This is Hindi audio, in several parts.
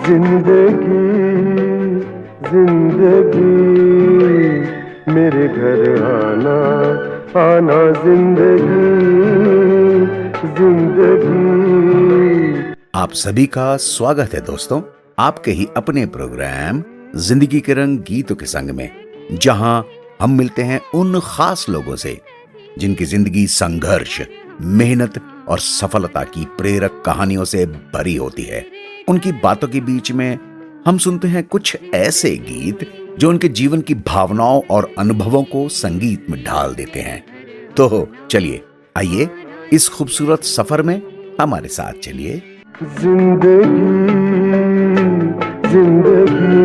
जिंदगी जिंदगी मेरे घर आना आना जिंदगी जिंदगी। आप सभी का स्वागत है दोस्तों, आपके ही अपने प्रोग्राम जिंदगी के रंग गीतों के संग में, जहां हम मिलते हैं उन खास लोगों से जिनकी जिंदगी संघर्ष, मेहनत और सफलता की प्रेरक कहानियों से भरी होती है। उनकी बातों के बीच में हम सुनते हैं कुछ ऐसे गीत जो उनके जीवन की भावनाओं और अनुभवों को संगीत में ढाल देते हैं। तो चलिए, आइए इस खूबसूरत सफर में हमारे साथ चलिए। जिंदगी जिंदगी।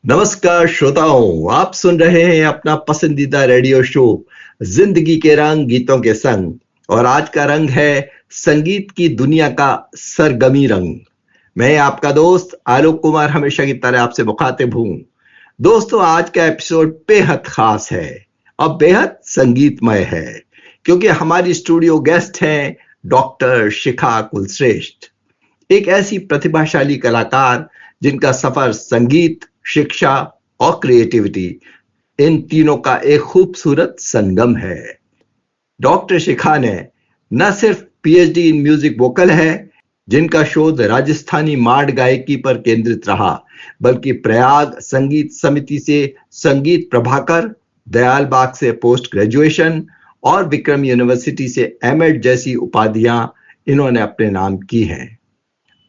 नमस्कार श्रोताओं, आप सुन रहे हैं अपना पसंदीदा रेडियो शो जिंदगी के रंग गीतों के संग, और आज का रंग है संगीत की दुनिया का सरगमी रंग। मैं आपका दोस्त आलोक कुमार हमेशा की तरह आपसे मुखातिब हूं। दोस्तों, आज का एपिसोड बेहद खास है और बेहद संगीतमय है, क्योंकि हमारी स्टूडियो गेस्ट हैं डॉक्टर शिखा कुलश्रेष्ठ, एक ऐसी प्रतिभाशाली कलाकार जिनका सफर संगीत, शिक्षा और क्रिएटिविटी, इन तीनों का एक खूबसूरत संगम है। डॉक्टर शिखा ने न सिर्फ पीएचडी इन म्यूजिक वोकल है, जिनका शोध राजस्थानी माड़ गायकी पर केंद्रित रहा, बल्कि प्रयाग संगीत समिति से संगीत प्रभाकर, दयाल बाग से पोस्ट ग्रेजुएशन और विक्रम यूनिवर्सिटी से एमएड जैसी उपाधियां इन्होंने अपने नाम की हैं।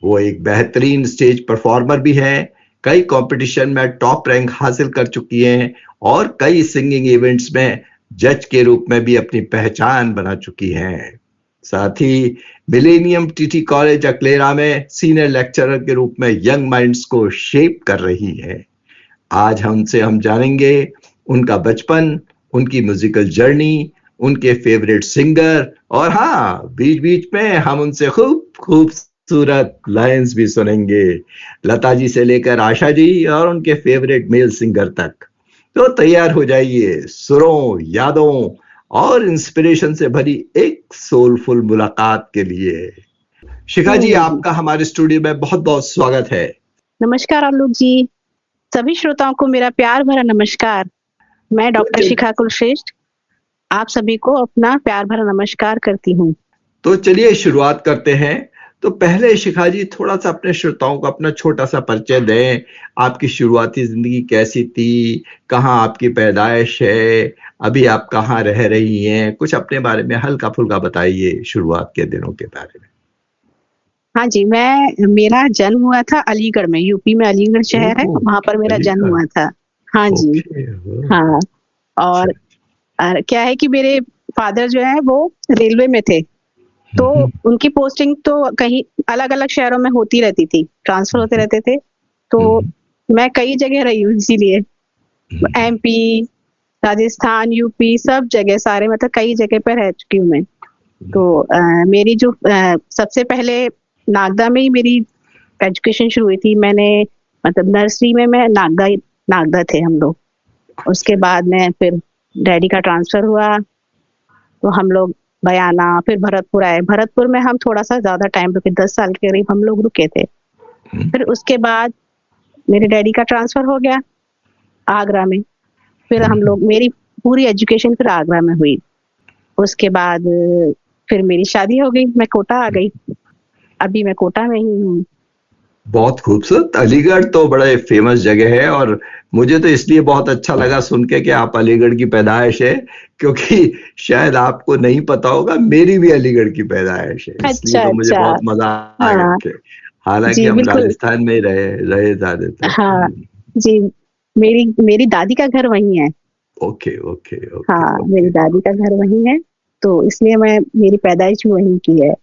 वो एक बेहतरीन स्टेज परफॉर्मर भी हैं, कई कंपटीशन में टॉप रैंक हासिल कर चुकी हैं और कई सिंगिंग इवेंट्स में जज के रूप में भी अपनी पहचान बना चुकी हैं। साथ ही मिलेनियम टीटी कॉलेज अकलेरा में सीनियर लेक्चरर के रूप में यंग माइंड्स को शेप कर रही है। आज हम जानेंगे उनका बचपन, उनकी म्यूजिकल जर्नी, उनके फेवरेट सिंगर, और हाँ, बीच बीच में हम उनसे खूबसूरत लाइंस भी सुनेंगे, लता जी से लेकर आशा जी और उनके फेवरेट मेल सिंगर तक। तो तैयार हो जाइए सुरों, यादों और इंस्पिरेशन से भरी एक सोलफुल मुलाकात के लिए। शिखा जी, आपका हमारे स्टूडियो में बहुत बहुत स्वागत है। नमस्कार आलोक जी, सभी श्रोताओं को मेरा प्यार भरा नमस्कार। मैं डॉक्टर शिखा कुलश्रेष्ठ आप सभी को अपना प्यार भरा नमस्कार करती हूँ। तो चलिए शुरुआत करते हैं। तो पहले शिखा जी, थोड़ा सा अपने श्रोताओं को अपना छोटा सा परिचय दें। आपकी शुरुआती जिंदगी कैसी थी, कहाँ आपकी पैदाइश है, अभी आप कहाँ रह रही हैं, कुछ अपने बारे में हल्का फुल्का बताइए, शुरुआत के दिनों के बारे में। हाँ जी, मेरा जन्म हुआ था अलीगढ़ में, यूपी में अलीगढ़ शहर है, वहां पर मेरा जन्म हुआ था। हाँ जी, हाँ। और क्या है कि मेरे फादर जो है वो रेलवे में थे, तो उनकी पोस्टिंग तो कहीं अलग अलग शहरों में होती रहती थी, ट्रांसफर होते रहते थे। तो मैं कई जगह रही हूँ, इसीलिए एमपी, राजस्थान, यूपी, सब जगह, सारे मतलब कई जगह पर रह चुकी हूँ मैं। तो मेरी जो सबसे पहले नागदा में ही मेरी एजुकेशन शुरू हुई थी। मैंने मतलब नर्सरी में मैं नागदा थे हम लोग। उसके बाद में फिर डैडी का ट्रांसफर हुआ, तो हम लोग बयाना, फिर भरतपुर आए। भरतपुर में हम थोड़ा सा ज्यादा टाइम रुके, 10 साल के करीब हम लोग रुके थे। फिर उसके बाद मेरे डैडी का ट्रांसफर हो गया आगरा में। फिर हम लोग, मेरी पूरी एजुकेशन फिर आगरा में हुई। उसके बाद फिर मेरी शादी हो गई, मैं कोटा आ गई। अभी मैं कोटा में ही हूँ। बहुत खूबसूरत। अलीगढ़ तो बड़ा फेमस जगह है, और मुझे तो इसलिए बहुत अच्छा लगा सुन के कि आप अलीगढ़ की पैदाइश है, क्योंकि शायद आपको नहीं पता होगा, मेरी भी अलीगढ़ की पैदाइश है। इसलिए तो मुझे बहुत मजा आया। हालांकि हम राजस्थान में रहे ज्यादातर। हाँ जी, मेरी दादी का घर वहीं है। ओके। हाँ, मेरी दादी का घर वहीं है, तो इसलिए मेरी पैदाइश भी वहीं की है।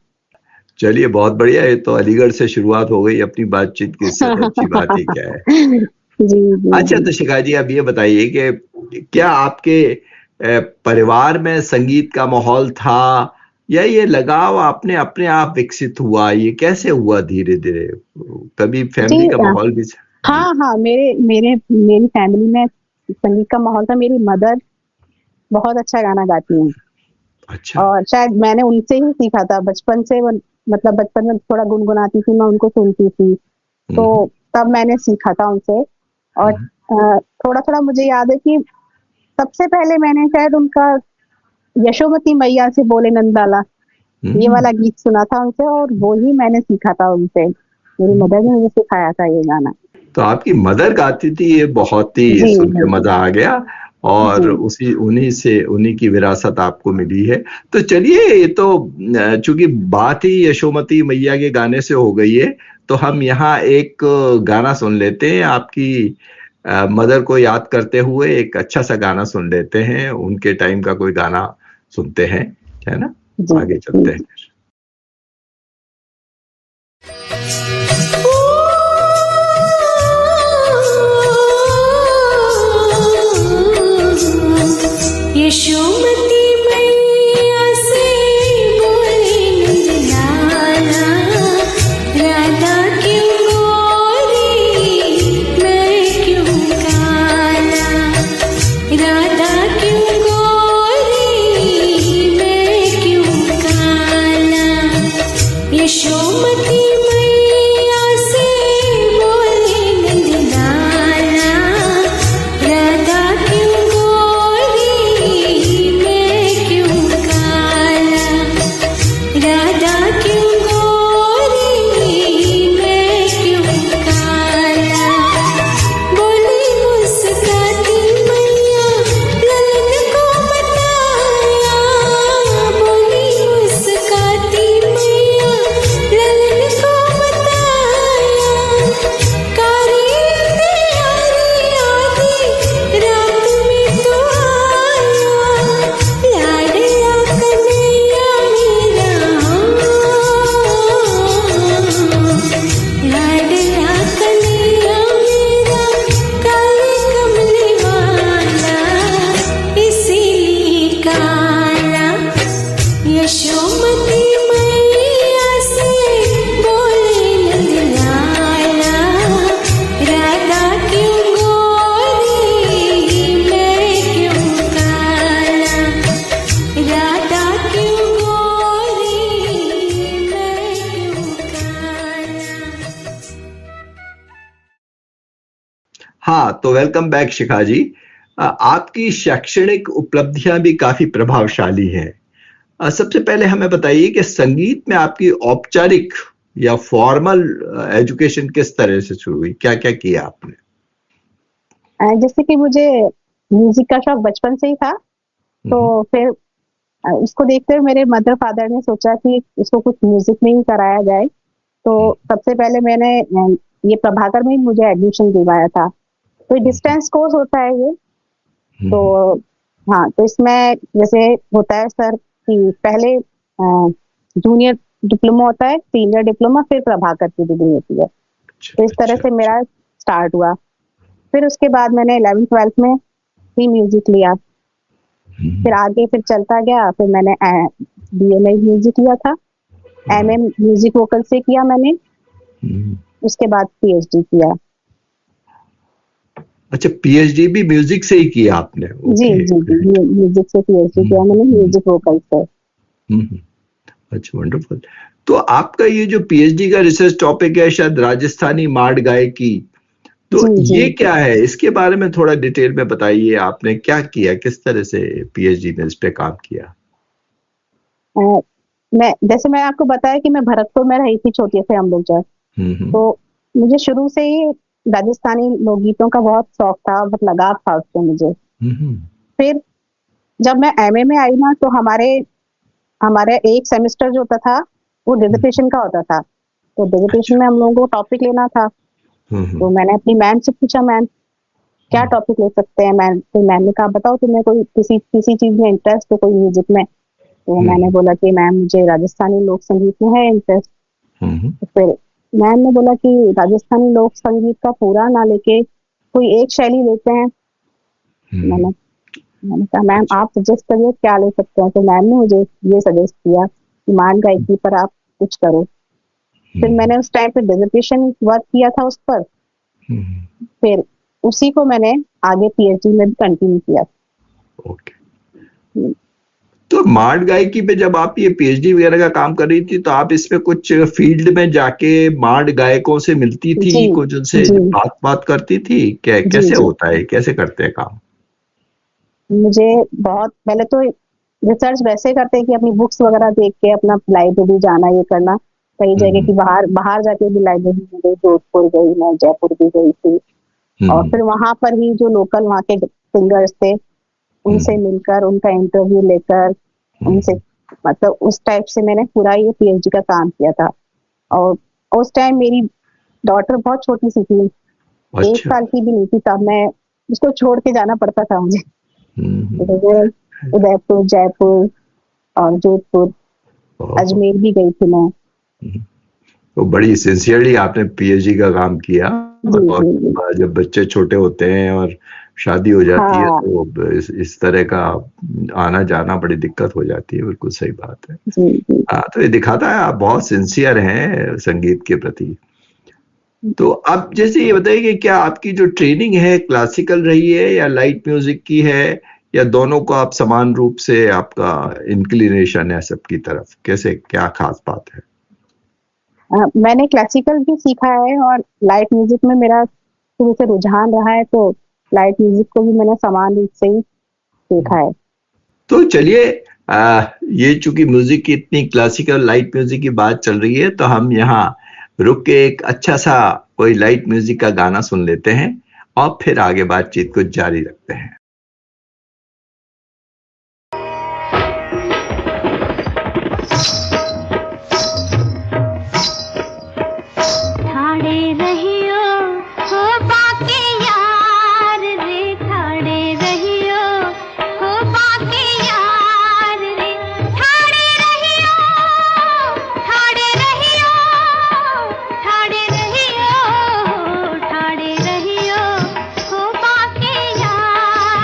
चलिए, बहुत बढ़िया है। तो अलीगढ़ से शुरुआत हो गई अपनी बातचीत की, इससे अच्छी बात ही क्या है। जी। अच्छा, तो शिखा जी, अब ये बताइए कि क्या आपके परिवार में संगीत का माहौल था, या ये लगाव अपने आप विकसित हुआ? ये कैसे हुआ धीरे धीरे? कभी फैमिली का माहौल भी? हाँ, मेरी फैमिली में संगीत का माहौल था। मेरी मदर बहुत अच्छा गाना गाती हैं। अच्छा। और शायद मैंने उनसे ही सीखा था बचपन से। मतलब बचपन में थोड़ा गुनगुनाती थी, मैं उनको सुनती थी, तो तब मैंने सीखा था उनसे। और थोड़ा थोड़ा मुझे याद है कि सबसे पहले मैंने शायद उनका यशोमती मैया से बोले नंदाला, ये वाला गीत सुना था उनसे, और वो ही मैंने सीखा था उनसे। मेरी मदर ने मुझे सिखाया था ये गाना। तो आपकी मदर गाती थी, ये बहुत ही जी सुन के जी मजा आ गया। और जी उन्हीं की विरासत आपको मिली है। तो चलिए, ये तो चूंकि बात ही यशोमती मैया के गाने से हो गई है, तो हम यहाँ एक गाना सुन लेते हैं। आपकी मदर को याद करते हुए एक अच्छा सा गाना सुन लेते हैं, उनके टाइम का कोई गाना सुनते हैं, है ना? जी आगे चलते हैं। यशोमती मैया से बोले नंदलाला, राधा क्यों गोरी मैं क्यों काला, राधा क्यों गोरी मैं क्यों काला। यशोमती मैया से बोले नंदलाला, राधा क्यों गोरी मैं क्यों काला, राधा क्यों गोरी मैं क्यों काला। बोली मुस्काती मैया ललन को बताया, बोली मुस्काती मैया ललन को बताया। कारी अंधियारी आधी रात में तो आया, लाडला कन्हैया मेरा, लाडला कन्हैया मेरा, काले कमले वाला इसीलिए काला। यशोमती मैया से बोले नंदलाला, राधा क्यों गोरी मैं क्यों काला, राधा क्यों गोरी मैं क्यों काला। हाँ, तो वेलकम बैक शिखा जी। आपकी शैक्षणिक उपलब्धियां भी काफी प्रभावशाली हैं। सबसे पहले हमें बताइए कि संगीत में आपकी औपचारिक या फॉर्मल एजुकेशन किस तरह से शुरू हुई, क्या क्या किया आपने? जैसे कि मुझे म्यूजिक का शौक बचपन से ही था, तो फिर इसको देखते हुए मेरे मदर फादर ने सोचा कि इसको कुछ म्यूजिक में ही कराया जाए। तो सबसे पहले मैंने ये प्रभाकर में ही मुझे एडमिशन दिलवाया था। तो डिस्टेंस कोर्स होता है ये। तो हाँ, तो इसमें जैसे होता है सर कि पहले जूनियर डिप्लोमा होता है, सीनियर डिप्लोमा, फिर प्रभाकर की डिग्री होती है। तो इस तरह से मेरा स्टार्ट हुआ। फिर उसके बाद मैंने 11th-12th में भी म्यूजिक लिया, फिर आगे फिर चलता गया। फिर मैंने BA म्यूजिक लिया था, MM म्यूजिक वोकल से किया मैंने, उसके बाद PhD किया। अच्छा, PhD भी म्यूजिक से ही किया आपने? जी जी जी, म्यूजिक से PhD किया मैंने, म्यूजिक वोकल से। अच्छा, वंडरफुल। तो आपका ये जो PhD का रिसर्च टॉपिक है शायद राजस्थानी मार्ड गायकी, तो ये क्या है? इसके बारे में थोड़ा डिटेल में बताइए। आपने क्या किया, किस तरह से PhD में इस पे काम किया? मैं आपको बताया कि मैं भरतपुर में रही थी छोटे से हम लोग जब, तो मुझे शुरू से ही राजस्थानी लोकगीतों का बहुत शौक था, बहुत लगाव था उससे मुझे। फिर जब मैं MA में आई ना, तो हमारे एक सेमेस्टर जो होता था वो डिसर्टेशन का होता था। तो डिसर्टेशन में हम लोगों को टॉपिक लेना था। तो मैंने अपनी मैम से पूछा, मैम क्या टॉपिक ले सकते हैं? मैम ने कहा बताओ तुम्हें कोई किसी चीज में इंटरेस्ट हो, कोई म्यूजिक में? तो मैंने बोला कि मैम मुझे राजस्थानी लोक संगीत में है इंटरेस्ट। तो फिर मैम ने बोला कि राजस्थानी लोक संगीत का पूरा ना लेके कोई एक शैली लेते हैं। मैंने कहा मैम आप सजेस्ट करिए क्या ले सकते हैं। तो मैम ने मुझे ये सजेस्ट किया कि मार्ड गायकी पर आप कुछ करो। फिर मैंने उस टाइम पे डिसर्टेशन वर्क किया था उस पर, फिर उसी को मैंने आगे PhD में भी कंटिन्यू किया। ओके। तो मांड गायकी पे जब आप ये पीएचडी वगैरह का काम कर रही थी तो आप इसमें कुछ फील्ड में जाके मांड गायकों से मिलती थी, जी कुछ उनसे जी बात करती थी? जी कैसे जी होता है, कैसे करते हैं काम? मुझे बहुत पहले तो रिसर्च वैसे करते हैं कि अपनी बुक्स वगैरह देख के अपना लाइब्रेरी जाना, ये करना कई जगह की, बाहर बाहर जाके भी लाइब्रेरी में गई, जोधपुर गई, मैं जयपुर भी गई थी। और हम्म, फिर वहां पर ही जो लोकल वहाँ के सिंगर्स थे उनसे हम्म, मिलकर, उनका इंटरव्यू लेकर, उनसे हम्म, मतलब उस टाइप से मैंने पूरा ये पीएचडी का काम किया था। और उस टाइम मेरी डॉटर बहुत छोटी सी थी, 1 अच्छा। साल की भी नहीं थी, तब मैं उसको छोड़ के जाना पड़ता था मुझे। हम्म, उदयपुर, उदयपुर, जयपुर और जोधपुर, ओहो, अजमेर भी गई थी मैं। तो बड़ी सिंसियरली आपने पीएचडी का काम किया। जी और जी जी जब बच्चे छोटे होते हैं और शादी हो जाती है हाँ तो इस तरह का आना जाना बड़ी दिक्कत हो जाती है। बिल्कुल सही बात है। जी जी हाँ, तो ये दिखाता है आप बहुत सिंसियर हैं संगीत के प्रति। तो अब जैसे ये बताइए कि क्या आपकी जो ट्रेनिंग है क्लासिकल रही है या लाइट म्यूजिक की है, या दोनों को आप समान रूप से आपका इंक्लिनेशन है सबकी तरफ? कैसे, क्या खास बात है? मैंने क्लासिकल भी सीखा है और लाइट म्यूजिक में मेरा शुरू से रुझान रहा है, तो लाइट म्यूजिक को भी मैंने समान रूप से ही सीखा है। तो चलिए, ये चूंकि म्यूजिक की इतनी क्लासिकल लाइट म्यूजिक की बात चल रही है तो हम यहाँ रुक के एक अच्छा सा कोई लाइट म्यूजिक का गाना सुन लेते हैं और फिर आगे बातचीत को जारी रखते हैं। ठाड़े रहियो हो बाके यार रे, ठाड़े रहियो हो बाके यार रे, ठाड़े रहियो, ठाड़े रहियो, ठाड़े रहियो, ठाड़े रहियो हो बाके यार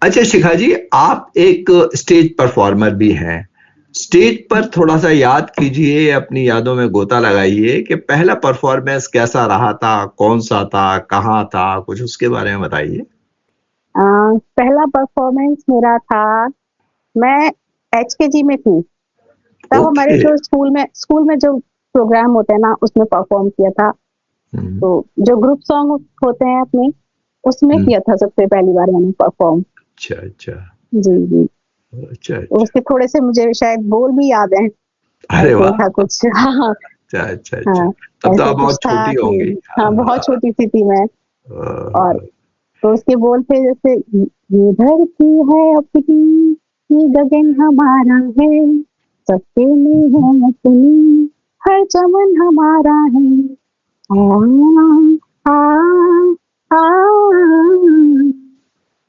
अच्छा शिखा जी, आप एक स्टेज परफॉर्मर भी हैं। स्टेज पर थोड़ा सा याद कीजिए, अपनी यादों में गोता लगाइए कि पहला परफॉर्मेंस कैसा रहा था, कौन सा था, कहाँ था, कुछ उसके बारे में बताइए। पहला परफॉर्मेंस मेरा था, मैं HKG में थी तब। हमारे ओके। जो स्कूल में जो प्रोग्राम होते हैं ना, उसमें परफॉर्म किया था। हम्म, तो जो ग्रुप सॉन्ग होते हैं अपने, उसमें हम्म, किया था सबसे पहली बार मैंने परफॉर्म। अच्छा अच्छा जी जी। अच्छा तो अच्छा। उसके थोड़े से मुझे शायद बोल भी याद हैं। अरे ऐसे वाह। था कुछ। हाँ अच्छा अच्छा अच्छा। हाँ। तब तो ऐसे आप कुछ बहुत था छोटी कि, होंगी। हाँ बहुत छोटी सी थी मैं। और हाँ, तो उसके बोल थे जैसे, ये धरती है अपनी, ये गगन हमारा है, सबके में है अपनी, हर चमन हमारा है। आ, आ, आ,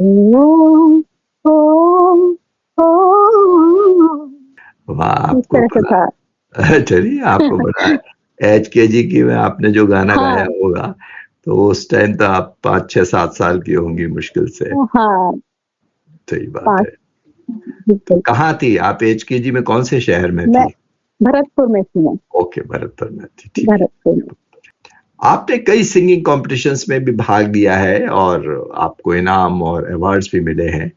ओ, ओ, ओ, वाह इस आपको तरह से बड़ा। था। चलिए, आपको बड़ा HKG की में आपने जो गाना गाया हाँ होगा, तो उस टाइम तो आप 5 6 7 साल की होंगी मुश्किल से। हाँ। सही बात पाँच, है। तो बिल्कुल। कहाँ थी आप? HKG में कौन से शहर में मैं थी? भरतपुर में थी मैं। ओके, भरतपुर में थी, ठीक है। भरतपुर में। आपने कई सिंगिंग कॉम्पिटिशन्स में भी भाग लिया है और आपको इनाम और अवार्ड्स भी मिले हैं।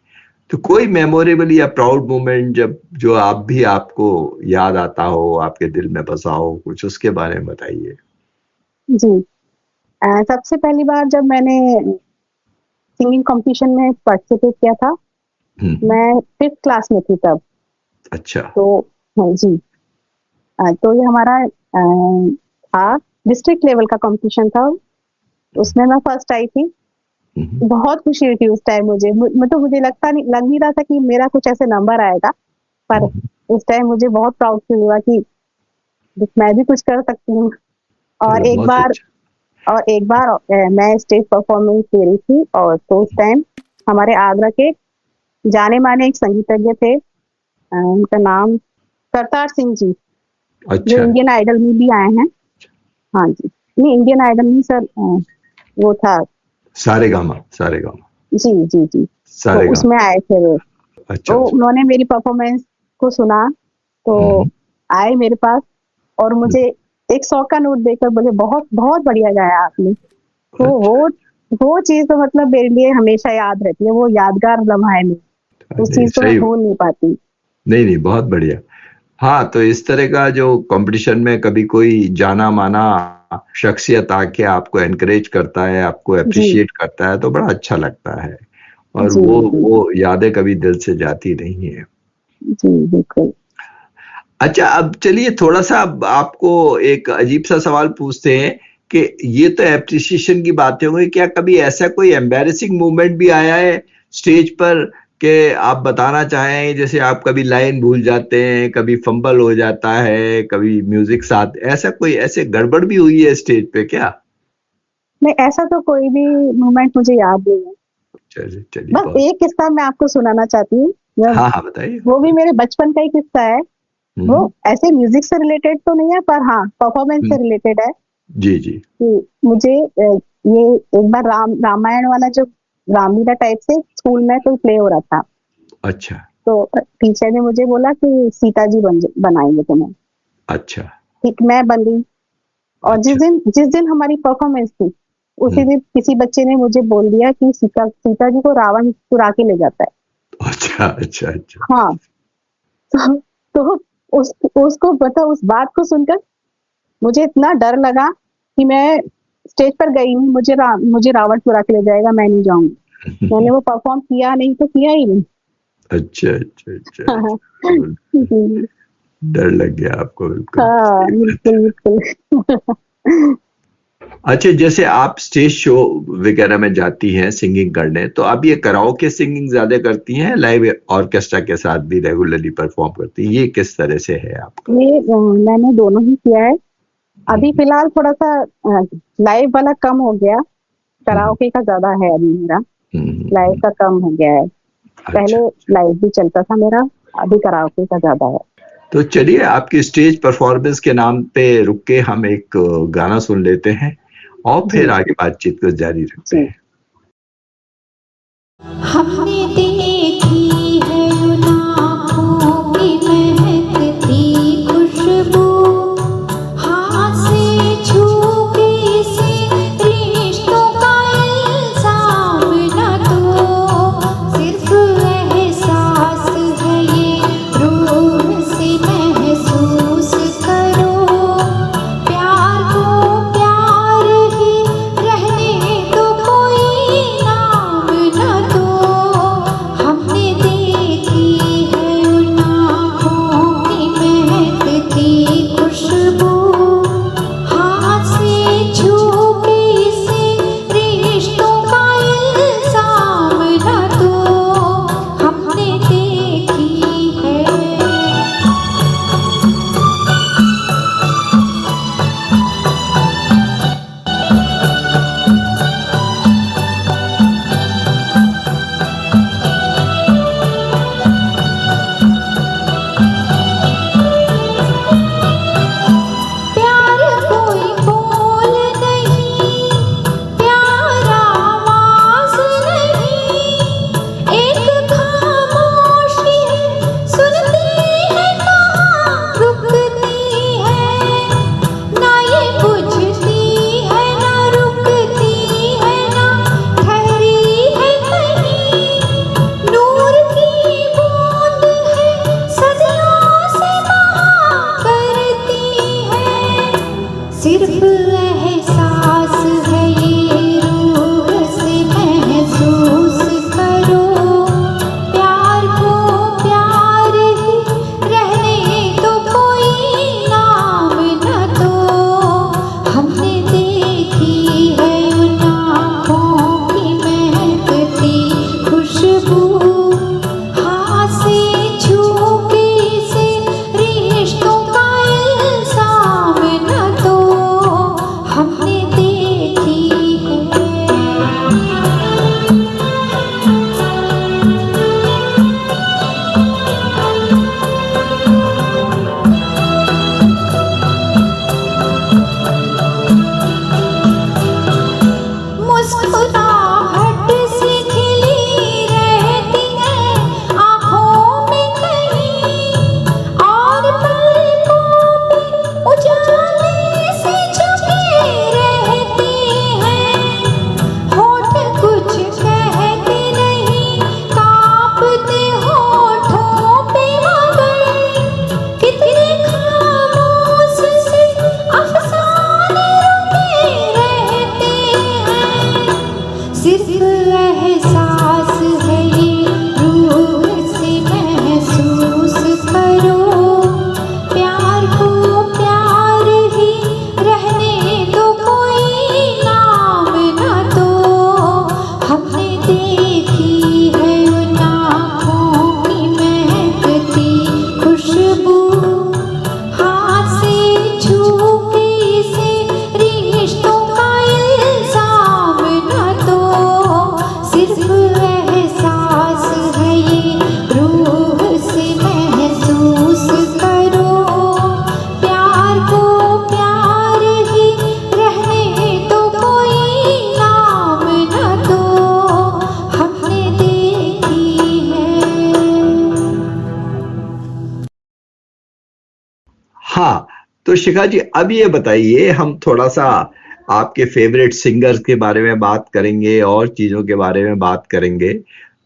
तो कोई मेमोरेबल या प्राउड मोमेंट जब जो आप भी आपको याद आता हो, आपके दिल में बसा हो, कुछ उसके बारे में बताइए। जी। सबसे पहली बार जब मैंने सिंगिंग कंपटीशन में पार्टिसिपेट किया था, हम्म, मैं 5th क्लास में थी तब। अच्छा। तो हाँ जी। तो ये हमारा था, डिस्ट्रिक्ट लेवल का कंपटीशन था। उसमें मैं फर्स्ट आई थी। हम्म, बहुत खुशी हुई थी उस टाइम मुझे। मतलब मुझे लग नहीं रहा था कि मेरा कुछ ऐसे नंबर आएगा, पर हम्म, उस टाइम मुझे बहुत प्राउड फील हुआ कि मैं भी कुछ कर सकती हूँ। और चलो एक बहुत बार अच्छा। मैं स्टेज परफॉर्मेंस दे रही थी, और तो उस टाइम हमारे आगरा के जाने माने एक संगीतज्ञ थे, उनका नाम करतार सिंह जी, जो अच्छा। इंडियन आइडल में भी आए हैं। हाँ जी। नहीं, इंडियन आइडल नहीं सर, वो था। सारे गामा, सारे गामा, जी जी जी। तो सारे गामा। उसमें आए थे वो। अच्छा तो अच्छा। उन्होंने मेरी परफॉर्मेंस को सुना, तो हम्म, आए मेरे पास और हम्म, मुझे एक 100 का नोट देकर बोले, बहुत बहुत बढ़िया गाया आपने। तो अच्छा। वो चीज तो मतलब मेरे लिए हमेशा याद रहती है। वो यादगार लम्हा है मेरा। उस नहीं चीज को मैं सही। भूल नहीं पाती। नहीं नहीं, बहुत बढ़िया। हाँ, तो इस तरह का जो कंपटीशन में कभी कोई जाना माना शख्सियत आके आपको एनकरेज करता है, आपको जी अप्रिशिएट करता है, तो बड़ा अच्छा लगता है। और जी जी वो यादें कभी दिल से जाती नहीं है। जी बिल्कुल। अच्छा, अब चलिए थोड़ा सा अब आपको एक अजीब सा सवाल पूछते हैं कि ये तो एप्रिसिएशन की बातें हो गई, क्या कभी ऐसा कोई एम्बैरेसिंग मोमेंट भी आया है स्टेज पर कि आप बताना चाहें? जैसे आप कभी लाइन भूल जाते हैं, कभी फंबल हो जाता है, कभी म्यूजिक साथ, ऐसा कोई ऐसे गड़बड़ भी हुई है स्टेज पे क्या? नहीं, ऐसा तो कोई भी मोमेंट मुझे याद नहीं है। चलिए चलिए, बस बहुत। एक किस्सा मैं आपको सुनाना चाहती हूँ। हाँ हाँ, बताइए। वो भी मेरे बचपन का ही किस्सा है। वो हम्म, ऐसे म्यूजिक से रिलेटेड तो नहीं है, पर हाँ परफॉर्मेंस से हम्म, रिलेटेड है। जी जी। कि मुझे ये एक बार रामायण वाला जो रामलीला टाइप से स्कूल में कोई प्ले हो रहा था। अच्छा तो टीचर ने मुझे बोला कि सीता जी बनाएंगे तुम्हें। अच्छा ठीक, मैं बन गई। और अच्छा। जिस दिन हमारी परफॉर्मेंस थी, उसी हम्म, दिन किसी बच्चे ने मुझे बोल दिया कि सीता जी को रावण चुरा के ले जाता है। अच्छा अच्छा अच्छा। हाँ। तो उसको पता, उस बात को सुनकर मुझे इतना डर लगा कि मैं स्टेज पर गई नहीं। मुझे रावण चुरा के ले जाएगा, मैं नहीं जाऊंगी। मैंने वो परफॉर्म किया नहीं, तो किया ही नहीं। अच्छा अच्छा अच्छा हाँ अच्छा, जी, डर लग गया आपको, बिल्कुल हाँ सही बात है। बिल्कुल बिल्कुल। अच्छा, जैसे आप स्टेज शो वगैरह में जाती हैं सिंगिंग करने, तो आप ये कराओके सिंगिंग ज्यादा करती हैं, लाइव ऑर्केस्ट्रा के साथ भी रेगुलरली परफॉर्म करती हैं? ये किस तरह से है आपका? ये मैंने दोनों ही किया है। अभी हम्म, फिलहाल थोड़ा सा लाइव वाला कम हो गया, हम्म, कराओके का ज्यादा है अभी मेरा। लाइव हम्म, का कम हो गया है। अच्छा। पहले लाइव भी चलता था मेरा, अभी कराओके का ज्यादा है। तो चलिए, आपकी स्टेज परफॉर्मेंस के नाम पे रुक के हम एक गाना सुन लेते हैं और जी फिर आगे बातचीत को जारी रखते जी। हैं। हमने खुशबू हाथ से छूके से रिश्तों का इल्जाम न तो हमने देखी है। मुस्कुराहट से खिली रहती है आँखों में कहीं, और पलकों पे उजाले से छुपी रहती है। होठ कुछ कहते नहीं, कांपते होठों पे मगर कितने खामोश से अफसाने रुके रहते हैं। सिर्फ एहसास है ये रूह से महसूस करो, प्यार को प्यार ही रहने दो, कोई नाम ना दो। हमने देखी है उन आँखों की महकती खुशबू, हाथ से छूके से रिश्तों का इल्जाम न दो। सिर्फ एहसास है ये रूह से महसूस करो, प्यार को प्यार ही रहने दो, कोई नाम न दो। हमने देखी है। हाँ, तो शिखा जी अब ये बताइए, हम थोड़ा सा आपके फेवरेट सिंगर्स के बारे में बात करेंगे और चीजों के बारे में बात करेंगे।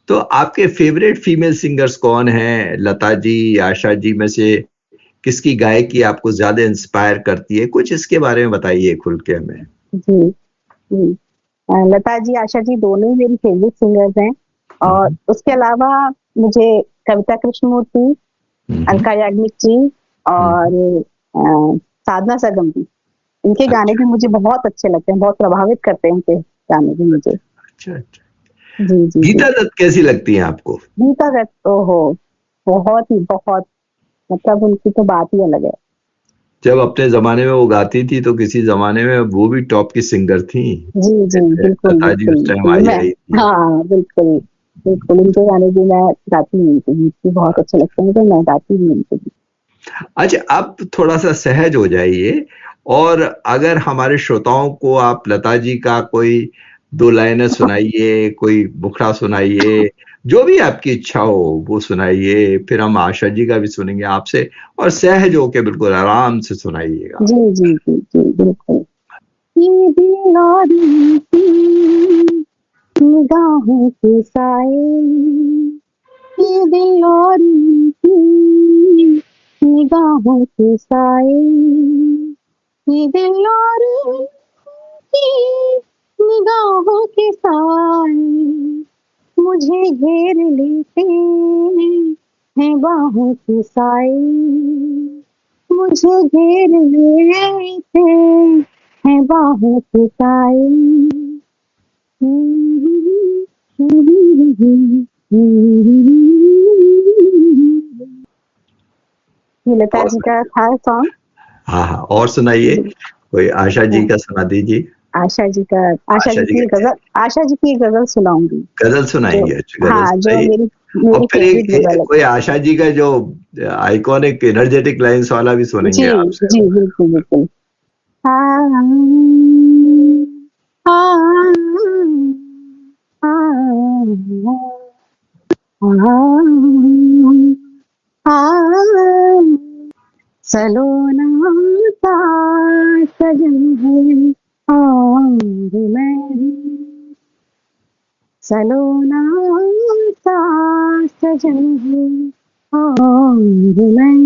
तो आपके फेवरेट फीमेल सिंगर्स कौन हैं? लता जी, आशा जी में से किसकी गायकी आपको ज्यादा इंस्पायर करती है? कुछ इसके बारे में बताइए खुल के हमें। जी जी लता जी, आशा जी दोनों ही मेरी फेवरेट सिंगर्स हैं। और उसके अलावा मुझे कविता कृष्णमूर्ति, अलका याग्निक जी और साधना सरगम जी, इनके गाने भी मुझे बहुत अच्छे लगते हैं, बहुत प्रभावित करते हैं इनके गाने भी मुझे। अच्छा अच्छा। जी जी जी। गीता दत्त कैसी लगती है आपको? गीता दत्त ओहो, बहुत मतलब उनकी तो बात ही अलग है। जब अपने जमाने में वो गाती थी तो किसी जमाने में वो भी टॉप की सिंगर थी। जी जी बिल्कुल लता जी उस टाइम बिल्कुल। आई थी। हाँ बिल्कुल बिल्कुल, इनके गाने भी मैं गाती हूँ, इनके गीत भी बहुत अच्छे लगते हैं मुझे, मैं गाती भी हूँ इनके गीत। अच्छा, आप थोड़ा सा सहज हो जाइए और अगर हमारे श्रोताओं को आप लता जी का कोई 2 लाइनें सुनाइए, कोई मुखड़ा सुनाइए, जो भी आपकी इच्छा हो वो सुनाइए। फिर हम आशा जी का भी सुनेंगे आपसे, और सहज होके बिल्कुल आराम से सुनाइएगा। जी जी जी जी बिल्कुल। ये दिलारी की निगाहों के साए, ये दिलारी की निगाहों के साए, ये दिलारी की निगाहों के साए मुझे घेर लेते हैं बाहों के साए, मुझे घेर लेते हैं बाहों के साए। ये लता जी का था सॉन्ग। हाँ हाँ, और सुनाइए, कोई आशा जी का सुना दीजिए। आशा जी का, आशा जी की गजल, आशा जी की गजल सुनाऊंगी। गजल सुनाएंगे? अच्छा, हाँ, गजल जो सुनाइए। मेरी और फिर फेवरेट गजल है। कोई आशा जी का जो आइकॉनिक एनर्जेटिक लाइंस वाला भी सुनेंगे जी आपसे। जी बिल्कुल बिल्कुल। हाँ सलोना सा सजन है और मैं, सलोना सा सजन है और मैं,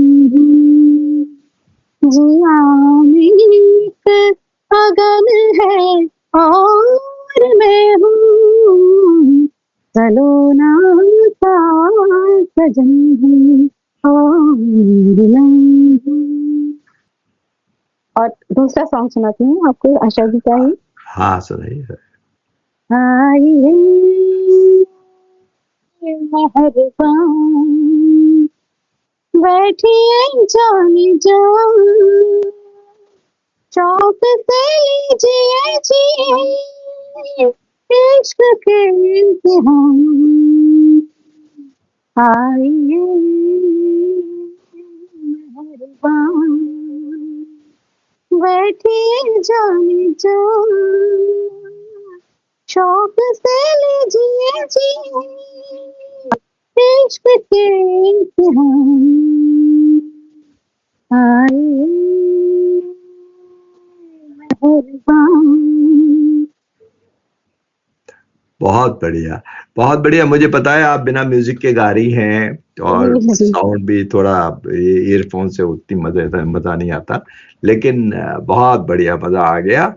जिया में एक अगन है और मैं हूँ, सलोना सा सजन है और मैं हूँ। और दूसरा सॉन्ग सुनाती हूँ आपको, आशा जी का ही। हाँ सुनाइए। आइए मेहरबान बैठिए जाने जान चौक से लीजिए जी इश्क के इम्तिहान आइए मेहरबान बैठिए जाने जान शौक से लीजिए जी इश्क के इम्तिहान आइए मेहरबान। बहुत बढ़िया। मुझे पता है आप बिना म्यूजिक के गा रही हैं और जी, जी। साउंड भी थोड़ा ईयरफोन से उतनी मजा नहीं आता, लेकिन बहुत बढ़िया, मजा आ गया।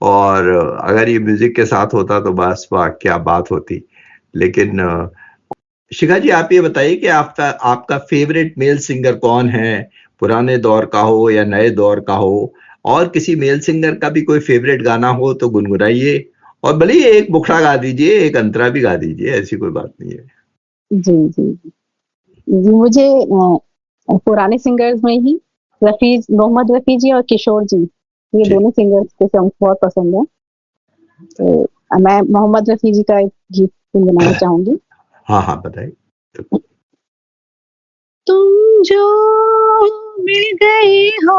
और अगर ये म्यूजिक के साथ होता तो बस वाह क्या बात होती। लेकिन शिखा जी, आप ये बताइए कि आपका आपका फेवरेट मेल सिंगर कौन है? पुराने दौर का हो या नए दौर का हो, और किसी मेल सिंगर का भी कोई फेवरेट गाना हो तो गुनगुनाइए, और भले ही एक मुखड़ा गा दीजिए, एक अंतरा भी गा दीजिए, ऐसी कोई बात नहीं है। जी जी जी मुझे पुराने सिंगर्स में ही मोहम्मद रफी जी और किशोर जी, ये जी। दोनों सिंगर्स के सॉन्ग बहुत पसंद है। तो मैं मोहम्मद रफी जी का एक गीत गुनगुनाना चाहूंगी। हाँ हाँ, बताइए। तुम जो मिल गए हो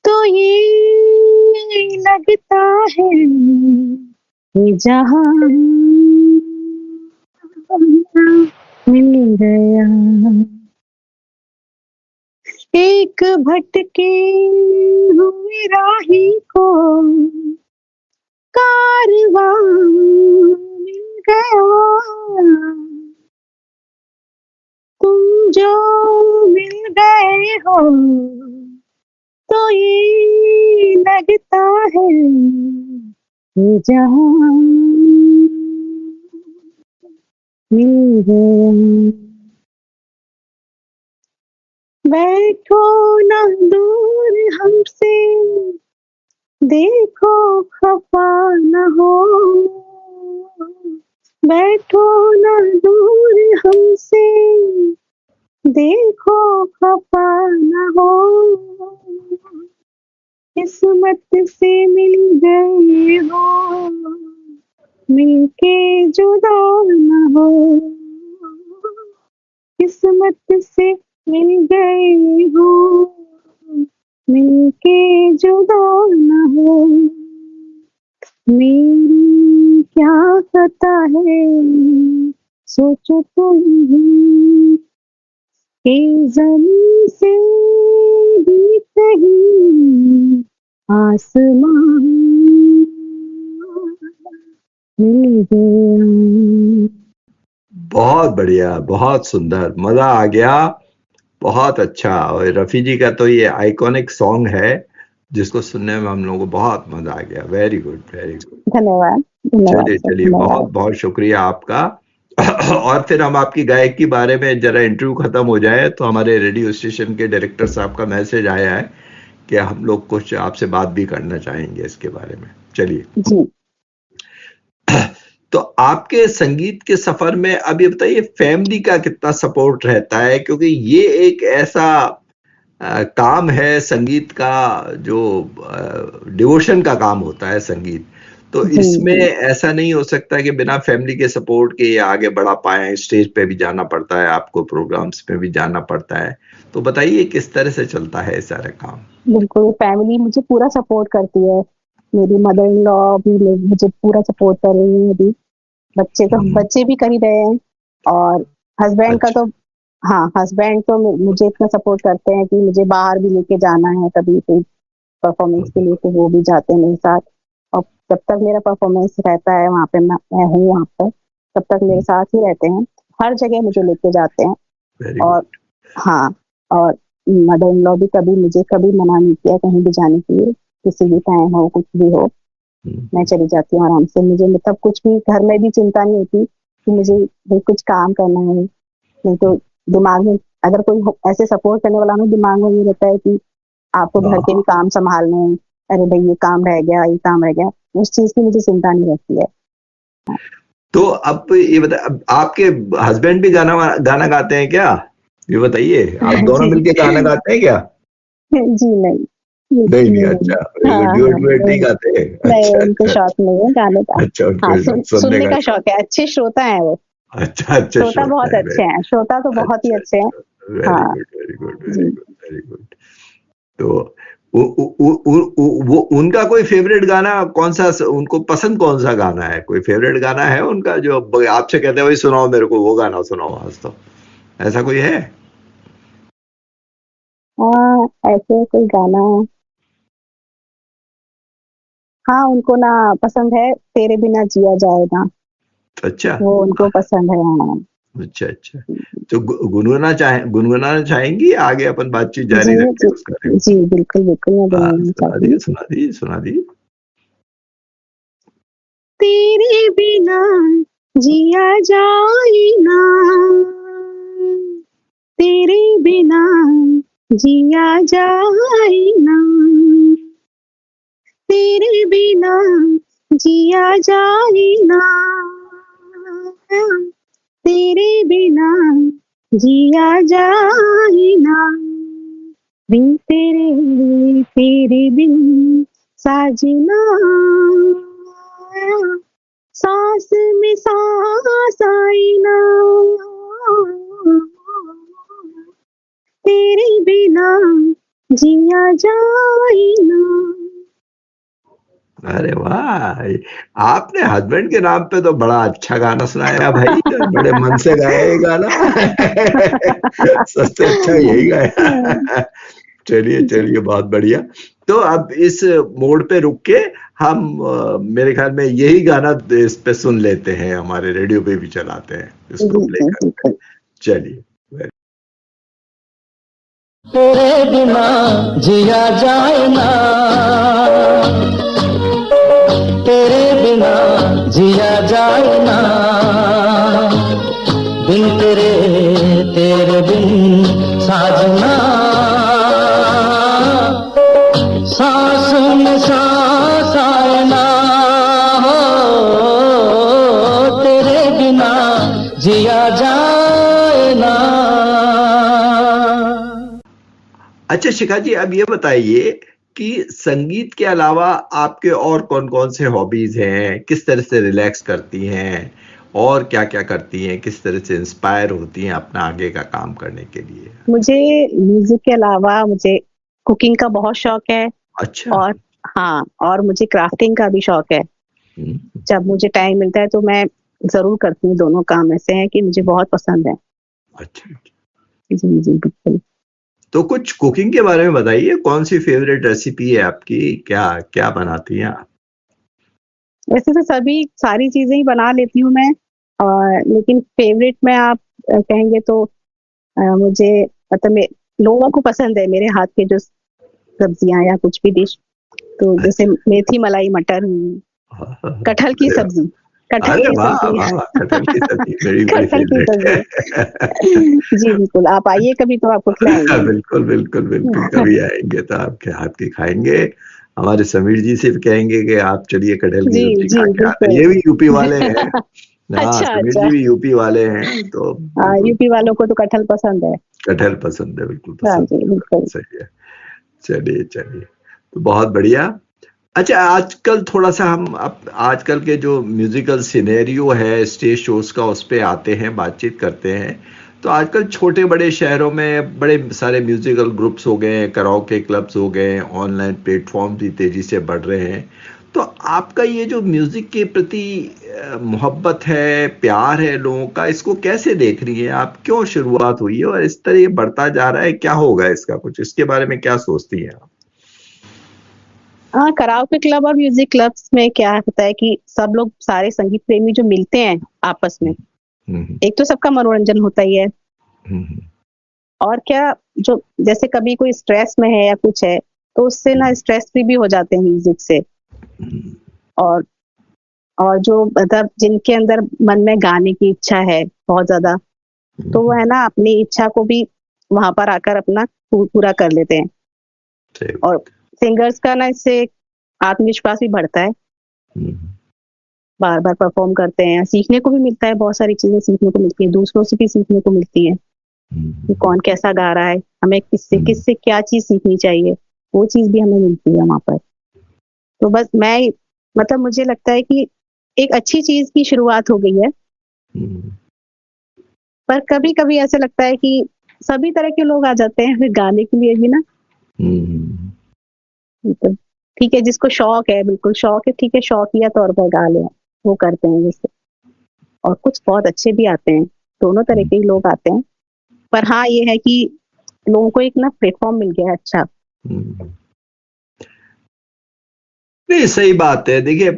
तो ये लगता है ये जहां मिल गया। एक भटके हुए राही को कारवां मिल गया। तुम जो मिल गए हो तो ये लगता है ये जहां मिल गया। बैठो ना दूर हमसे देखो खफा न हो। बैठो ना दूर हमसे देखो खफा न हो। किस्मत से मिल गए हो मिलके जुदा न हो। किस्मत से मिल गए हो मिलके जुदा न हो। मेरी क्या खता है सोचो तुम ही कि ज़मीं से भी कहीं आसमान मिल गया। बहुत बढ़िया, बहुत सुंदर, मजा आ गया, बहुत अच्छा। और रफी जी का तो ये आइकॉनिक सॉन्ग है जिसको सुनने में हम लोगों को बहुत मजा आ गया। Very good, very good. धन्यवाद धन्यवाद चलिए सर चलिए, बहुत धन्यवाद। बहुत शुक्रिया आपका। और फिर हम आपकी गायक के बारे में, जरा इंटरव्यू खत्म हो जाए तो हमारे रेडियो स्टेशन के डायरेक्टर साहब का मैसेज आया है कि हम लोग कुछ आपसे बात भी करना चाहेंगे इसके बारे में। चलिए। जी तो आपके संगीत के सफर में अब ये बताइए फैमिली का कितना सपोर्ट रहता है, क्योंकि ये एक ऐसा काम है संगीत का जो डिवोशन का काम होता है संगीत। तो जी इसमें जी ऐसा नहीं हो सकता कि बिना फैमिली के सपोर्ट के ये आगे बढ़ा पाए। स्टेज पे भी जाना पड़ता है आपको, प्रोग्राम्स पे भी जाना पड़ता है। तो बताइए किस तरह से चलता है सारा काम? बिल्कुल फैमिली मुझे पूरा सपोर्ट करती है। मेरी मदर इन लॉ भी मुझे पूरा सपोर्ट कर रही है अभी। बच्चे भी कर ही रहे हैं। और हस्बैंड का अच्छा। तो हाँ हस्बैंड तो मुझे इतना सपोर्ट करते हैं कि मुझे बाहर भी लेके जाना है कभी कोई परफॉर्मेंस के लिए तो वो भी जाते हैं मेरे साथ। और जब तक मेरा परफॉर्मेंस रहता है वहाँ पे मैं हूँ वहाँ पर तब तक मेरे साथ ही रहते हैं। हर जगह मुझे लेके जाते हैं। वेरी और गुड। हाँ और मदर इन लॉ भी मुझे कभी मना नहीं किया कहीं भी जाने के लिए। किसी भी टाइम हो कुछ भी हो मैं चली जाती हूँ आराम से। मुझे मतलब कुछ भी घर में भी चिंता नहीं होती कि मुझे भाई कुछ काम करना है। नहीं तो दिमाग में अगर कोई ऐसे सपोर्ट करने वाला हो दिमाग में ये रहता है कि आपको घर के भी काम संभालने हैं। अरे भाई ये काम रह गया ये काम रह गया उस चीज की मुझे चिंता नहीं रहती है। तो अब ये बता, अब आपके हस्बैंड भी गाना गाना गाते हैं क्या? ये बताइए, आप दोनों जी मिलके गाना गाते हैं क्या? जी नहीं, नहीं नहीं, नहीं, अच्छा, हाँ ड्यूट हाँ व्यूट नहीं नहीं, गाते? नहीं, अच्छा उनको अच्छा शौक नहीं है गाने का। अच्छा, हाँ, उनको सुनने सुनने का का शौक। शौक है, अच्छे श्रोता है वो। अच्छा अच्छा, श्रोता श्रोता बहुत है, अच्छे हैं, श्रोता तो बहुत ही अच्छा अच्छे हैं। अच्छा, वेरी हाँ गुड वेरी गुड वेरी जी। Good very good. तो वो उनका कोई फेवरेट गाना कौन सा, उनको पसंद कौन सा गाना है? कोई फेवरेट गाना है उनका जो आपसे कहते हैं, वही सुनाओ मेरे को, वो गाना सुनाओ आज तो, ऐसा कोई है? हाँ, ऐसे कोई गाना, हाँ उनको ना पसंद है, तेरे बिना जिया जाएगा, अच्छा वो उनको पसंद है। हाँ अच्छा अच्छा। तो गुनगुनाना चाहेंगी? आगे अपन बातचीत जी जारी रखें जी उसका देखो। जी, बिल्कुल बिल्कुल मैं हाँ, बनाना सुना चाहती दिए हूँ। सुना दिए सुना दिए। तेरे बिना जिया जाए ना, तेरे बिना जिया जाए ना, तेरे बिना जिया जाए ना, तेरे बिना जिया जाए ना, बिन तेरे तेरे बिन साजना, सांस में सांस आए ना, तेरे बिना जिया जाए ना। अरे वाह, आपने हस्बैंड के नाम पे तो बड़ा अच्छा गाना सुनाया भाई, बड़े मन से गाया ये गाना। सबसे अच्छा यही गाया। चलिए जी चलिए, बहुत बढ़िया। तो अब इस मोड़ पे रुक के हम मेरे ख्याल में यही गाना इस पे सुन लेते हैं, हमारे रेडियो पे भी चलाते हैं, इसको जी प्ले जी करते हैं। बिल्कुल। चलिए। तेरे बिना जिया जाए ना, तेरे बिना जिया जाए ना, बिन तेरे तेरे बिन साजना, सांस में सांस आए ना, हो तेरे बिना जिया जाए ना। अच्छा शिखा जी, अब ये बताइए कि संगीत के अलावा आपके और कौन-कौन से हॉबीज हैं? किस तरह से रिलैक्स करती हैं? और क्या-क्या करती हैं? किस तरह से इंस्पायर होती हैं अपना आगे का काम करने के लिए? मुझे म्यूजिक के अलावा मुझे कुकिंग का बहुत शौक है, अच्छा। और हाँ, और मुझे क्राफ्टिंग का भी शौक है। हुँ, जब मुझे टाइम मिलता है तो मैं जरूर करती हूँ, दोनों काम ऐसे हैं कि मुझे बहुत पसंद है। अच्छा। जी जी बिल्कुल। तो कुछ कुकिंग के बारे में बताइए, कौन-सी फेवरेट रेसिपी है आपकी? क्या बनाती हैं आप? वैसे तो सभी सारी चीजें ही बना लेती हूँ मैं, और लेकिन फेवरेट में आप कहेंगे तो मुझे मतलब लोगों को पसंद है मेरे हाथ के जो सब्जियां या कुछ भी डिश, तो जैसे अच्छा। मेथी मलाई मटर हुई, हाँ, हाँ, हाँ। कटहल की अरे वाह! सब्जी, कटहल अरे की वाह, सब्जी। वाह, वाह! कटहल की सब्जी मेरी बड़ी कटहल की फेवरेट सब्जी। है। जी बिल्कुल, आप आइए कभी तो आपको खिलाएंगे बिल्कुल, बिल्कुल, बिल्कुल, हम। कभी आएँगे तो आपके हाथ की खाएँगे। हमारे समीर जी से भी कहेंगे कि आप चलिए कटहल की जी सब्जी जी खा के आते हैं। बिल्कुल। ये भी यूपी वाले हैं। हाँ, अच्छा समीर अच्छा। जी भी यूपी वाले हैं, तो हाँ, बिल्कुल यूपी वालों को तो कटहल पसंद है। कटहल पसंद है, बिल्कुल हाँ पसंद जी है, बिल्कुल। सही है। चलिए, चलिए, तो बहुत बढ़िया। अच्छा, आजकल थोड़ा-सा हम आजकल के जो म्यूज़िकल सिनेरियो है, स्टेज शोज़ का, उस पे आते हैं, बातचीत करते हैं। तो आजकल छोटे-बड़े शहरों में बड़े सारे म्यूज़िकल ग्रुप्स हो गए हैं, कराओके क्लब्स हो गए हैं, ऑनलाइन प्लेटफ़ॉर्म भी तेज़ी से बढ़ रहे हैं। तो आपका ये जो म्यूज़िक के प्रति मोहब्बत है, प्यार है लोगों का, इसको कैसे देख रही हैं आप? क्यों शुरुआत हुई है और इस तरह ये बढ़ता जा रहा है, क्या होगा इसका कुछ? इसके बारे में क्या सोचती हैं आप? हाँ, कराओके क्लब और म्यूजिक क्लब्स में क्या होता है कि सब लोग सारे संगीत प्रेमी जो मिलते हैं आपस में, हुँ, हुँ। एक तो सबका मनोरंजन होता ही है, हुँ, हुँ। और क्या, जो जैसे कभी कोई स्ट्रेस में है या कुछ है, तो उससे ना स्ट्रेस फ्री भी हो जाते हैं म्यूजिक से। और और जो मतलब जिनके अंदर मन में गाने की इच्छा है बहुत ज्यादा, तो वो है ना अपनी इच्छा को भी वहां पर आकर अपना पूरा कर लेते हैं। सही और बात। सिंगर्स का ना इससे आत्मविश्वास भी बढ़ता है। हुँ, बार बार परफॉर्म करते हैं, सीखने को भी मिलता है, बहुत सारी चीजें सीखने को मिलती है, दूसरों से भी सीखने को मिलती है कि कौन कैसा गा रहा है, हमें किससे किससे क्या चीज सीखनी चाहिए, वो चीज भी हमें मिलती है वहां पर। तो बस मैं मतलब मुझे लगता है कि एक अच्छी चीज की शुरुआत हो गई है, पर कभी कभी ऐसा लगता है कि सभी तरह के लोग आ जाते हैं फिर गाने के लिए भी ना। तो ठीक है, जिसको शौक है, बिल्कुल शौक है, ठीक है, शौकिया तौर पर गा ले, वो करते हैं जैसे। और कुछ बहुत अच्छे भी आते हैं, दोनों तरह के ही लोग आते हैं, पर हाँ ये है कि लोगों को एक ना प्लेटफॉर्म मिल गया है अच्छा। नहीं, सही बात है। देखिए,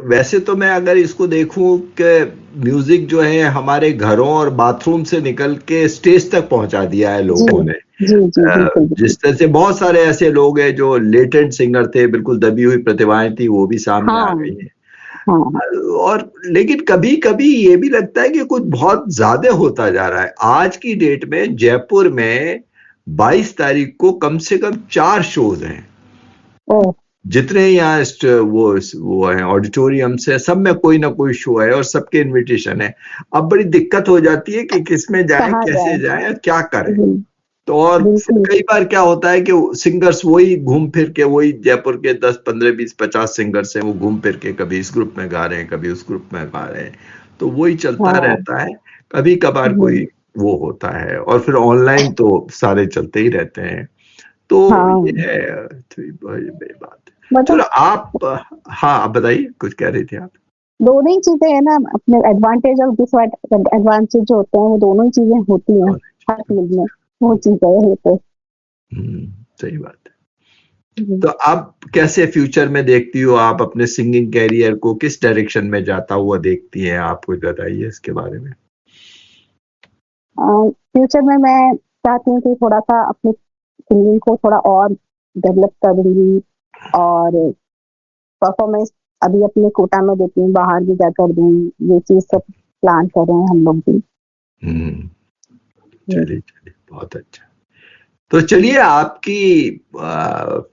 वैसे तो मैं अगर इसको देखूं कि म्यूजिक जो है हमारे घरों और बाथरूम से निकल के स्टेज तक पहुंचा दिया है लोगों ने। जिस तरह से बहुत सारे ऐसे लोग हैं जो लेटेंट सिंगर थे, बिल्कुल दबी हुई प्रतिभाएं थी, वो भी सामने आ गई हैं। और लेकिन कभी कभी ये भी लगता है कि कुछ बहुत ज्यादा होता जा रहा है। आज की डेट में जयपुर में 22 तारीख को कम से कम 4 शोज हैं। जितने यहाँ वो है ऑडिटोरियम से, सब में कोई ना कोई शो है और सबके इनविटेशन है। अब बड़ी दिक्कत हो जाती है कि किसमें जाए, कैसे जाए, क्या करें। तो और कई बार क्या होता है कि सिंगर्स वही घूम फिर के, वही जयपुर के 10, 15, 20, 50 सिंगर्स हैं, वो घूम फिर के कभी इस ग्रुप में गा रहे हैं, कभी उस ग्रुप में गा रहे हैं, तो वही चलता रहता है। कभी कभार कोई वो होता है, और फिर ऑनलाइन तो सारे चलते ही रहते हैं। तो ये है, तो बड़ी बात है। चलो आप, हाँ आप बताइए, कुछ कह रही थी आप। दोनों ही चीजें है ना, अपने एडवांटेज और डिसएडवांटेज जो होते हैं वो दोनों ही चीजें होती हैं हर फील्ड में, वो चीजें है तो। सही बात है। तो आप कैसे फ्यूचर में देखती हो, आप अपने सिंगिंग कैरियर को किस डायरेक्शन में जाता हुआ देखती हैं? आप कुछ बताइए इसके बारे में। फ्यूचर में मैं चाहती हूँ कि थोड़ा सा अपनी सिंगिंग को थोड़ा और डेवलप करूंगी, और परफॉर्मेंस अभी अपने कोटा में देती हूँ, बाहर भी जाकर दूँ, ये चीज सब प्लान कर रहे हैं हम लोग भी। चलिए बहुत अच्छा। तो चलिए, आपकी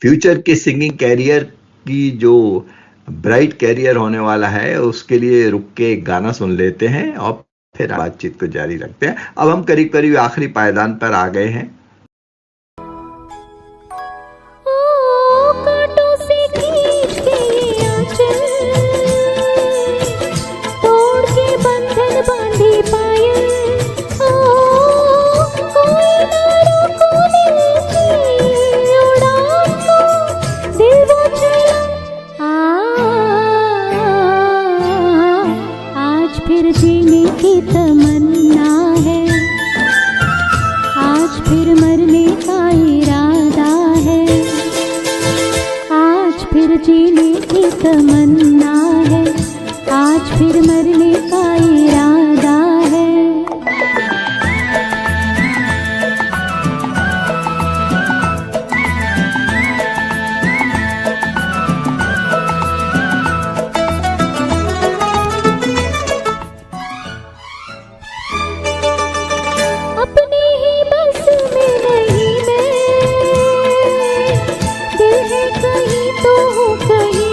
फ्यूचर के सिंगिंग कैरियर की जो ब्राइट कैरियर होने वाला है, उसके लिए रुक के एक गाना सुन लेते हैं और फिर बातचीत को जारी रखते हैं। अब हम करीब करीब आखिरी पायदान पर आ गए हैं। तमन्ना है, आज फिर मरने का इरादा है। अपने ही बस में नहीं मैं, दिल है कहीं तो हूँ कहीं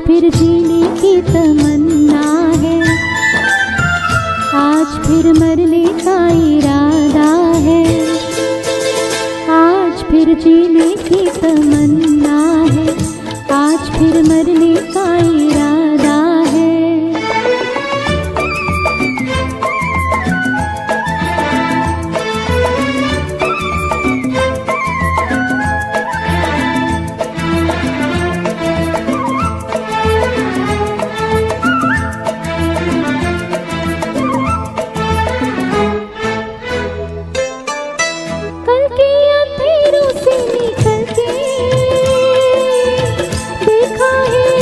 फिर जीने की तमन्ना है, आज फिर मरने का इरादा है। आज फिर जीने की तमन्ना है, आज फिर मरने का इरादा है। देखा है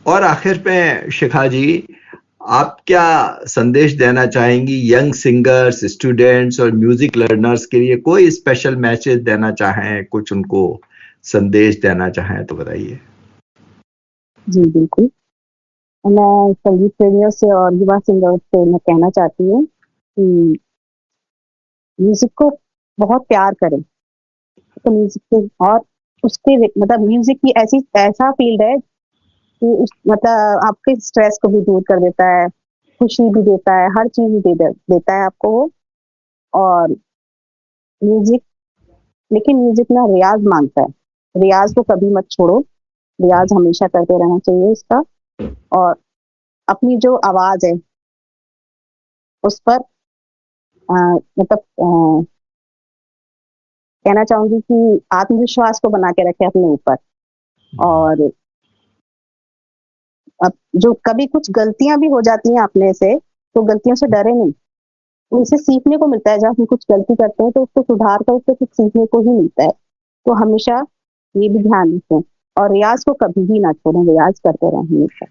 और आखिर में शिखा जी, आप क्या संदेश देना चाहेंगी यंग सिंगर्स, स्टूडेंट्स और म्यूजिक लर्नर्स के लिए? कोई स्पेशल मैसेज देना चाहें, कुछ उनको संदेश देना चाहें तो बताइए। जी बिल्कुल। मैं संगीत प्रेमियों से और युवा सिंगर्स से मैं कहना चाहती हूँ कि म्यूजिक को बहुत प्यार करें। तो म्यूजिक के और उसके मतलब म्यूजिक की ऐसा फील्ड है कि मतलब आपके स्ट्रेस को भी दूर कर देता है, खुशी भी देता है, हर चीज देता है आपको वो। और म्यूजिक लेकिन म्यूजिक ना रियाज मांगता है, रियाज को कभी मत छोड़ो, रियाज हमेशा करते रहना चाहिए इसका। और अपनी जो आवाज है उस पर मतलब कहना चाहूंगी कि आत्मविश्वास को बना के रखे अपने ऊपर। और अब जो कभी कुछ गलतियां भी हो जाती हैं अपने से, तो गलतियों से डरे नहीं, उनसे सीखने को मिलता है। जब हम कुछ गलती करते हैं तो उसको सुधार कर उससे कुछ सीखने को ही मिलता है। तो हमेशा ये भी ध्यान रखें और रियाज को कभी भी ना छोड़ें, रियाज करते रहें हमेशा।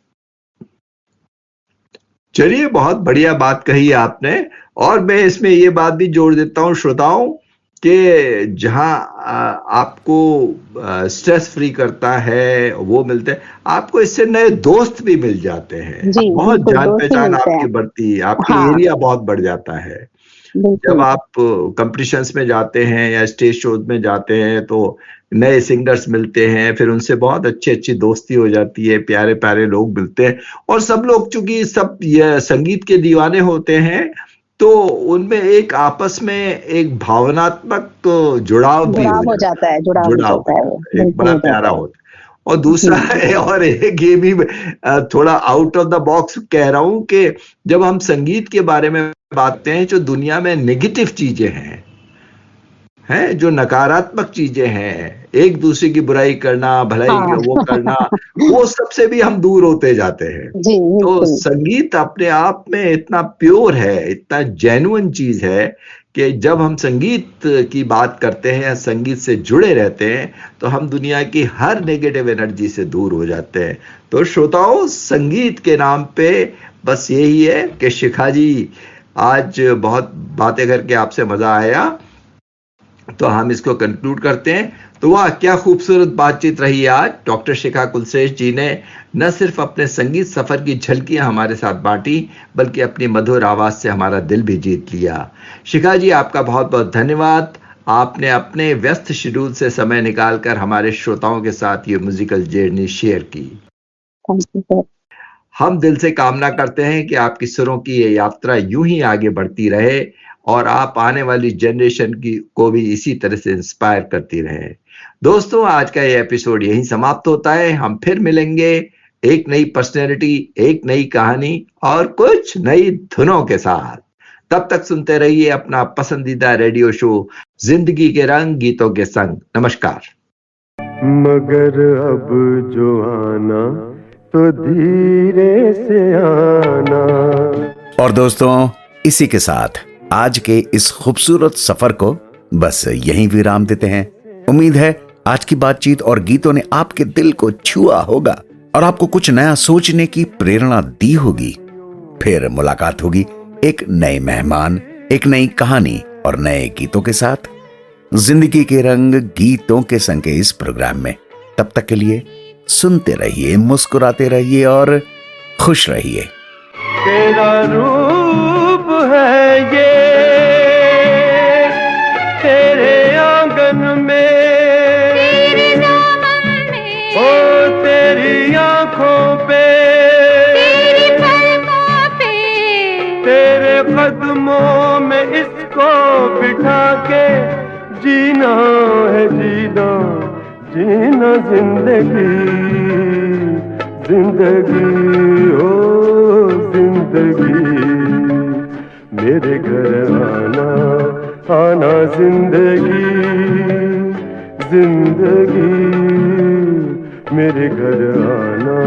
चलिए, बहुत बढ़िया बात कही आपने। और मैं इसमें ये बात भी जोड़ देता हूँ श्रोताओं कि जहाँ आपको स्ट्रेस फ्री करता है वो मिलते हैं, आपको इससे नए दोस्त भी मिल जाते हैं, जी बहुत बिल्कुल, जान दोस्त ही पहचान मिलते आपकी हैं। बढ़ती है, आपकी हाँ एरिया बहुत बढ़ जाता है। जब बिल्कुल। आप कंपटीशंस में जाते हैं या स्टेज शोज में जाते हैं तो नए सिंगर्स मिलते हैं, फिर उनसे बहुत अच्छी अच्छी दोस्ती हो जाती है, प्यारे प्यारे लोग मिलते हैं। और सब लोग चूंकि सब ये संगीत के दीवाने होते हैं तो उनमें एक आपस में एक भावनात्मक जुड़ाव भी हो जुड़ाव हो जाता जाता है, है, जुड़ाव हो जुड़ाव हो जाता है, वो जाता है, एक बिल्कुल बड़ा हो प्यारा जाता है। होता है। और जी दूसरा है, बिल्कुल। और एक ये भी थोड़ा आउट ऑफ द बॉक्स कह रहा हूं कि जब हम संगीत के बारे में बात करते हैं, जो दुनिया में नेगेटिव चीजें हैं, जो नकारात्मक चीजें हैं, एक दूसरे की बुराई करना, भलाई हाँ वो करना, वो सबसे भी हम दूर होते जाते हैं। जी तो बिल्कुल। संगीत अपने आप में इतना प्योर है, इतना जेन्युइन चीज है कि जब हम संगीत की बात करते हैं या संगीत से जुड़े रहते हैं तो हम दुनिया की हर नेगेटिव एनर्जी से दूर हो जाते हैं। तो श्रोताओं, संगीत के नाम पे बस यही है कि शिखा जी, आज बहुत बातें करके आपसे मजा आया, तो हम इसको कंक्लूड करते हैं। तो वाह, क्या खूबसूरत बातचीत रही आज। डॉक्टर शिखा कुलश्रेष्ठ जी ने न सिर्फ अपने संगीत सफर की झलकियां हमारे साथ बांटी, बल्कि अपनी मधुर आवाज से हमारा दिल भी जीत लिया। शिखा जी, आपका बहुत बहुत धन्यवाद। आपने अपने व्यस्त शेड्यूल से समय निकालकर हमारे श्रोताओं के साथ ये म्यूजिकल जर्नी शेयर की। Thank you sir. हम दिल से कामना करते हैं कि आपकी सुरों की ये यात्रा यूं ही आगे बढ़ती रहे और आप आने वाली जनरेशन को भी इसी तरह से इंस्पायर करती रहे। दोस्तों, आज का ये एपिसोड यहीं समाप्त होता है। हम फिर मिलेंगे एक नई पर्सनैलिटी, एक नई कहानी और कुछ नई धुनों के साथ। तब तक सुनते रहिए अपना पसंदीदा रेडियो शो जिंदगी के रंग गीतों के संग। नमस्कार। मगर अब जो आना तो धीरे से आना। और दोस्तों, इसी के साथ आज के इस खूबसूरत सफर को बस यहीं विराम देते हैं। उम्मीद है आज की बातचीत और गीतों ने आपके दिल को छुआ होगा और आपको कुछ नया सोचने की प्रेरणा दी होगी। फिर मुलाकात होगी एक नए मेहमान, एक नई कहानी और नए गीतों के साथ जिंदगी के रंग गीतों के संग के इस प्रोग्राम में। तब तक के लिए सुनते रहिए, मुस्कुराते रहिए और खुश रहिए। तेरा रूप है ये तेरे आंगन में, तेरे दामन में, ओ तेरी आंखों पे, तेरी पलकों पे, तेरे कदमों में इसको बिठा के जीना है, जीना जीना जिंदगी, जिंदगी ओ जिंदगी। मेरे घर आना आना जिंदगी, जिंदगी मेरे घर आना।